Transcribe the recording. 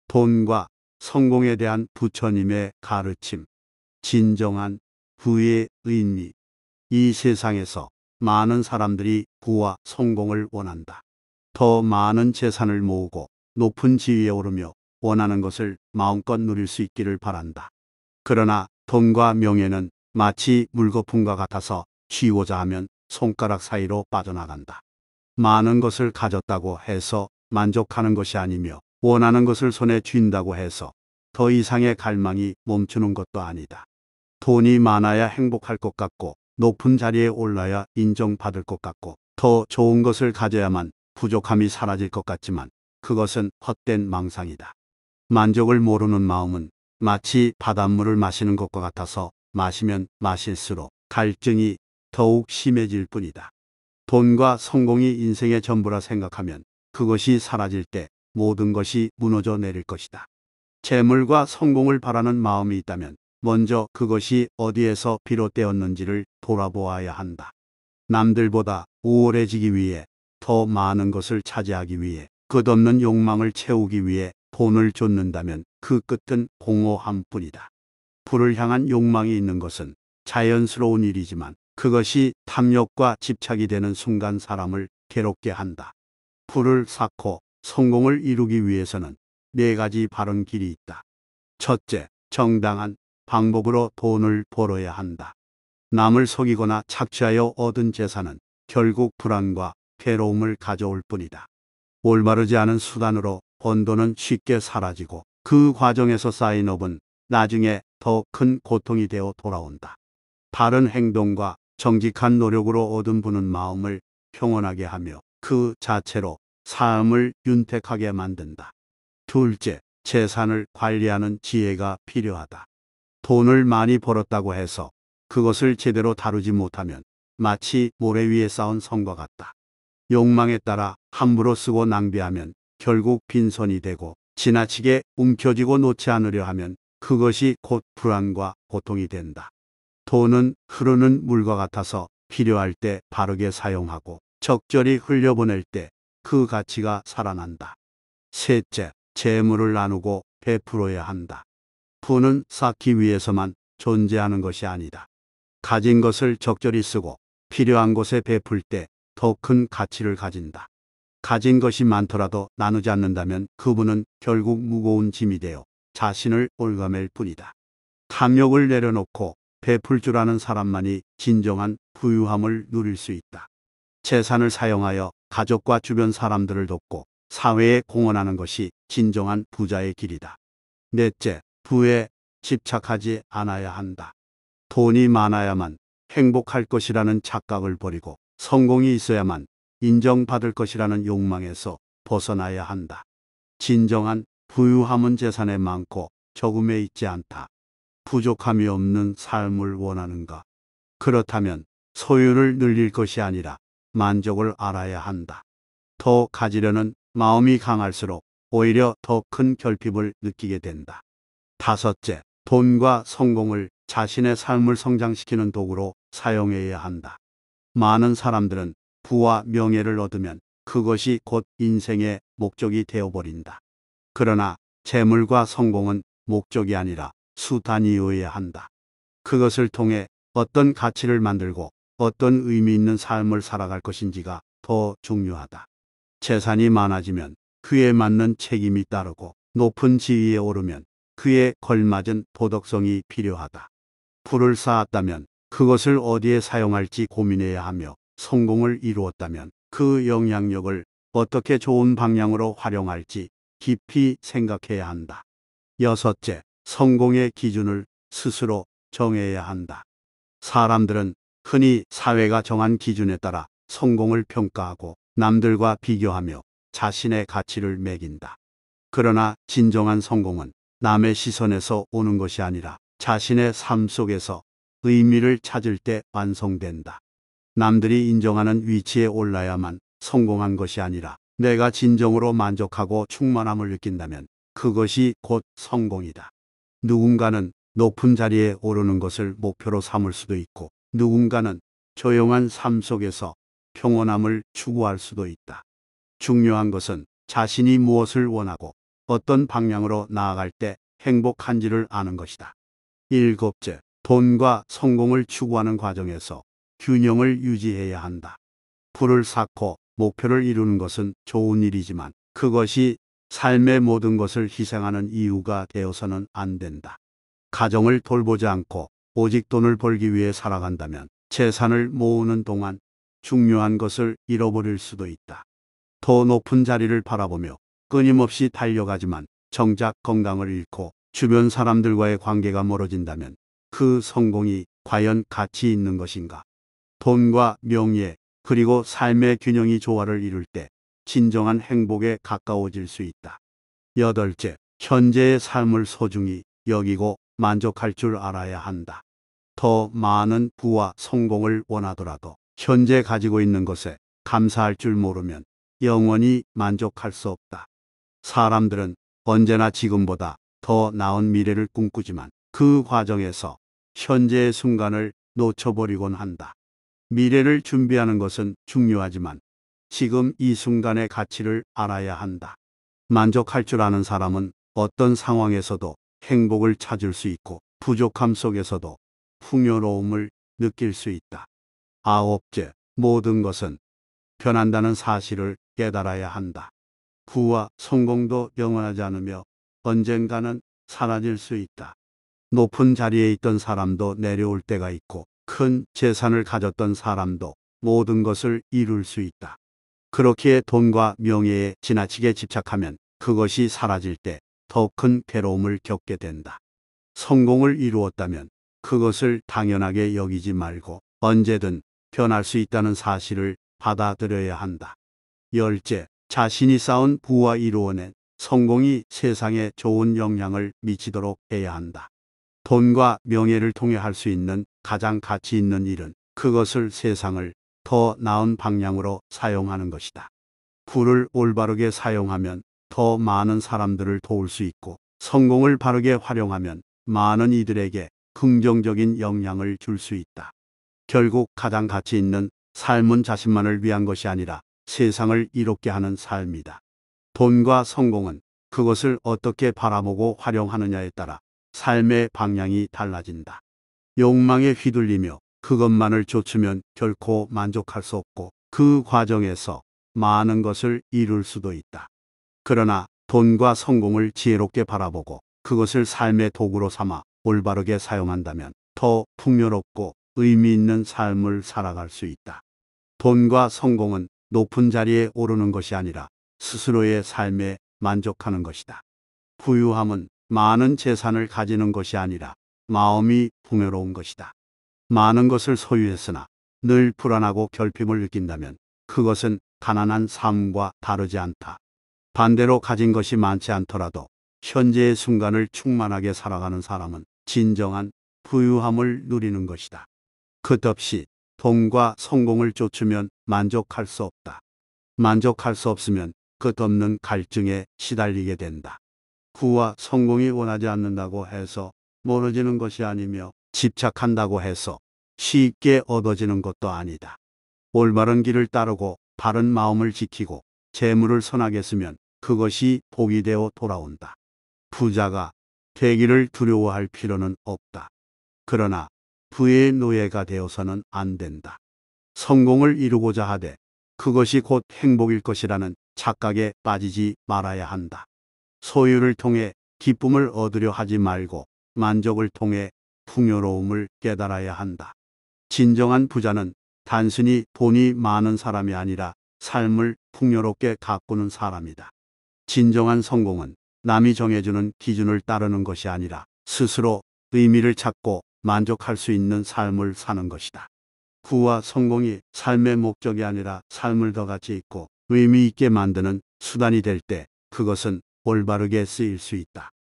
돈과 성공에 대한 부처님의 가르침, 진정한 부의 의미. 이 세상에서 많은 사람들이 부와 성공을 원한다. 더 많은 재산을 모으고 높은 지위에 오르며 원하는 것을 마음껏 누릴 수 있기를 바란다. 그러나 돈과 명예는 마치 물거품과 같아서 쥐고자 하면 손가락 사이로 빠져나간다. 많은 것을 가졌다고 해서 만족하는 것이 아니며 원하는 것을 손에 쥔다고 해서 더 이상의 갈망이 멈추는 것도 아니다. 돈이 많아야 행복할 것 같고 높은 자리에 올라야 인정받을 것 같고 더 좋은 것을 가져야만 부족함이 사라질 것 같지만 그것은 헛된 망상이다. 만족을 모르는 마음은 마치 바닷물을 마시는 것과 같아서 마시면 마실수록 갈증이 더욱 심해질 뿐이다. 돈과 성공이 인생의 전부라 생각하면 그것이 사라질 때 모든 것이 무너져 내릴 것이다. 재물과 성공을 바라는 마음이 있다면 먼저 그것이 어디에서 비롯되었는지를 돌아보아야 한다. 남들보다 우월해지기 위해, 더 많은 것을 차지하기 위해, 끝없는 욕망을 채우기 위해 돈을 쫓는다면 그 끝은 공허함 뿐이다. 부를 향한 욕망이 있는 것은 자연스러운 일이지만 그것이 탐욕과 집착이 되는 순간 사람을 괴롭게 한다. 부를 쌓고 성공을 이루기 위해서는 4가지 바른 길이 있다. 첫째, 정당한 방법으로 돈을 벌어야 한다. 남을 속이거나 착취하여 얻은 재산은 결국 불안과 괴로움을 가져올 뿐이다. 올바르지 않은 수단으로 번 돈은 쉽게 사라지고 그 과정에서 쌓인 업은 나중에 더 큰 고통이 되어 돌아온다. 바른 행동과 정직한 노력으로 얻은 부는 마음을 평온하게 하며 그 자체로 삶을 윤택하게 만든다. 둘째, 재산을 관리하는 지혜가 필요하다. 돈을 많이 벌었다고 해서 그것을 제대로 다루지 못하면 마치 모래 위에 쌓은 성과 같다. 욕망에 따라 함부로 쓰고 낭비하면 결국 빈손이 되고 지나치게 움켜쥐고 놓지 않으려 하면 그것이 곧 불안과 고통이 된다. 돈은 흐르는 물과 같아서 필요할 때 바르게 사용하고 적절히 흘려보낼 때 그 가치가 살아난다. 셋째, 재물을 나누고 베풀어야 한다. 부는 쌓기 위해서만 존재하는 것이 아니다. 가진 것을 적절히 쓰고 필요한 곳에 베풀 때 더 큰 가치를 가진다. 가진 것이 많더라도 나누지 않는다면 그 부는 결국 무거운 짐이 되어 자신을 올가맬 뿐이다. 탐욕을 내려놓고 베풀 줄 아는 사람만이 진정한 부유함을 누릴 수 있다. 재산을 사용하여 가족과 주변 사람들을 돕고 사회에 공헌하는 것이 진정한 부자의 길이다. 넷째, 부에 집착하지 않아야 한다. 돈이 많아야만 행복할 것이라는 착각을 버리고 성공이 있어야만 인정받을 것이라는 욕망에서 벗어나야 한다. 진정한 부유함은 재산에 많고 적음에 있지 않다. 부족함이 없는 삶을 원하는가? 그렇다면 소유를 늘릴 것이 아니라 만족을 알아야 한다. 더 가지려는 마음이 강할수록 오히려 더 큰 결핍을 느끼게 된다. 다섯째, 돈과 성공을 자신의 삶을 성장시키는 도구로 사용해야 한다. 많은 사람들은 부와 명예를 얻으면 그것이 곧 인생의 목적이 되어버린다. 그러나 재물과 성공은 목적이 아니라 수단이어야 한다. 그것을 통해 어떤 가치를 만들고 어떤 의미 있는 삶을 살아갈 것인지가 더 중요하다. 재산이 많아지면 그에 맞는 책임이 따르고 높은 지위에 오르면 그에 걸맞은 도덕성이 필요하다. 부를 쌓았다면 그것을 어디에 사용할지 고민해야 하며 성공을 이루었다면 그 영향력을 어떻게 좋은 방향으로 활용할지 깊이 생각해야 한다. 여섯째, 성공의 기준을 스스로 정해야 한다. 사람들은 흔히 사회가 정한 기준에 따라 성공을 평가하고 남들과 비교하며 자신의 가치를 매긴다. 그러나 진정한 성공은 남의 시선에서 오는 것이 아니라 자신의 삶 속에서 의미를 찾을 때 완성된다. 남들이 인정하는 위치에 올라야만 성공한 것이 아니라 내가 진정으로 만족하고 충만함을 느낀다면 그것이 곧 성공이다. 누군가는 높은 자리에 오르는 것을 목표로 삼을 수도 있고 누군가는 조용한 삶 속에서 평온함을 추구할 수도 있다. 중요한 것은 자신이 무엇을 원하고 어떤 방향으로 나아갈 때 행복한지를 아는 것이다. 일곱째, 돈과 성공을 추구하는 과정에서 균형을 유지해야 한다. 부를 쌓고 목표를 이루는 것은 좋은 일이지만 그것이 삶의 모든 것을 희생하는 이유가 되어서는 안 된다. 가정을 돌보지 않고 오직 돈을 벌기 위해 살아간다면 재산을 모으는 동안 중요한 것을 잃어버릴 수도 있다. 더 높은 자리를 바라보며 끊임없이 달려가지만 정작 건강을 잃고 주변 사람들과의 관계가 멀어진다면 그 성공이 과연 가치 있는 것인가? 돈과 명예, 그리고 삶의 균형이 조화를 이룰 때 진정한 행복에 가까워질 수 있다. 여덟째, 현재의 삶을 소중히 여기고 만족할 줄 알아야 한다. 더 많은 부와 성공을 원하더라도 현재 가지고 있는 것에 감사할 줄 모르면 영원히 만족할 수 없다. 사람들은 언제나 지금보다 더 나은 미래를 꿈꾸지만 그 과정에서 현재의 순간을 놓쳐버리곤 한다. 미래를 준비하는 것은 중요하지만 지금 이 순간의 가치를 알아야 한다. 만족할 줄 아는 사람은 어떤 상황에서도 행복을 찾을 수 있고 부족함 속에서도 풍요로움을 느낄 수 있다. 아홉째, 모든 것은 변한다는 사실을 깨달아야 한다. 부와 성공도 영원하지 않으며 언젠가는 사라질 수 있다. 높은 자리에 있던 사람도 내려올 때가 있고 큰 재산을 가졌던 사람도 모든 것을 이룰 수 있다. 그렇기에 돈과 명예에 지나치게 집착하면 그것이 사라질 때 더 큰 괴로움을 겪게 된다. 성공을 이루었다면 그것을 당연하게 여기지 말고 언제든 변할 수 있다는 사실을 받아들여야 한다. 열째, 자신이 쌓은 부와 이루어낸 성공이 세상에 좋은 영향을 미치도록 해야 한다. 돈과 명예를 통해 할 수 있는 가장 가치 있는 일은 그것을 세상을 더 나은 방향으로 사용하는 것이다. 부를 올바르게 사용하면 더 많은 사람들을 도울 수 있고 성공을 바르게 활용하면 많은 이들에게 긍정적인 영향을 줄 수 있다. 결국 가장 가치 있는 삶은 자신만을 위한 것이 아니라 세상을 이롭게 하는 삶이다. 돈과 성공은 그것을 어떻게 바라보고 활용하느냐에 따라 삶의 방향이 달라진다. 욕망에 휘둘리며 그것만을 좇으면 결코 만족할 수 없고 그 과정에서 많은 것을 이룰 수도 있다. 그러나 돈과 성공을 지혜롭게 바라보고 그것을 삶의 도구로 삼아 올바르게 사용한다면 더 풍요롭고 의미 있는 삶을 살아갈 수 있다. 돈과 성공은 높은 자리에 오르는 것이 아니라 스스로의 삶에 만족하는 것이다. 부유함은 많은 재산을 가지는 것이 아니라 마음이 풍요로운 것이다. 많은 것을 소유했으나 늘 불안하고 결핍을 느낀다면 그것은 가난한 삶과 다르지 않다. 반대로 가진 것이 많지 않더라도 현재의 순간을 충만하게 살아가는 사람은 진정한 부유함을 누리는 것이다. 끝없이 돈과 성공을 쫓으면 만족할 수 없다. 만족할 수 없으면 끝없는 갈증에 시달리게 된다. 부와 성공이 원하지 않는다고 해서 멀어지는 것이 아니며 집착한다고 해서 쉽게 얻어지는 것도 아니다. 올바른 길을 따르고 바른 마음을 지키고 재물을 선하게 쓰면 그것이 복이 되어 돌아온다. 부자가 되기를 두려워할 필요는 없다. 그러나 부의 노예가 되어서는 안 된다. 성공을 이루고자 하되 그것이 곧 행복일 것이라는 착각에 빠지지 말아야 한다. 소유를 통해 기쁨을 얻으려 하지 말고 만족을 통해 풍요로움을 깨달아야 한다. 진정한 부자는 단순히 돈이 많은 사람이 아니라 삶을 풍요롭게 가꾸는 사람이다. 진정한 성공은 남이 정해주는 기준을 따르는 것이 아니라 스스로 의미를 찾고 만족할 수 있는 삶을 사는 것이다. 부와 성공이 삶의 목적이 아니라 삶을 더 가치 있고 의미 있게 만드는 수단이 될 때 그것은 올바르게 쓰일 수 있다.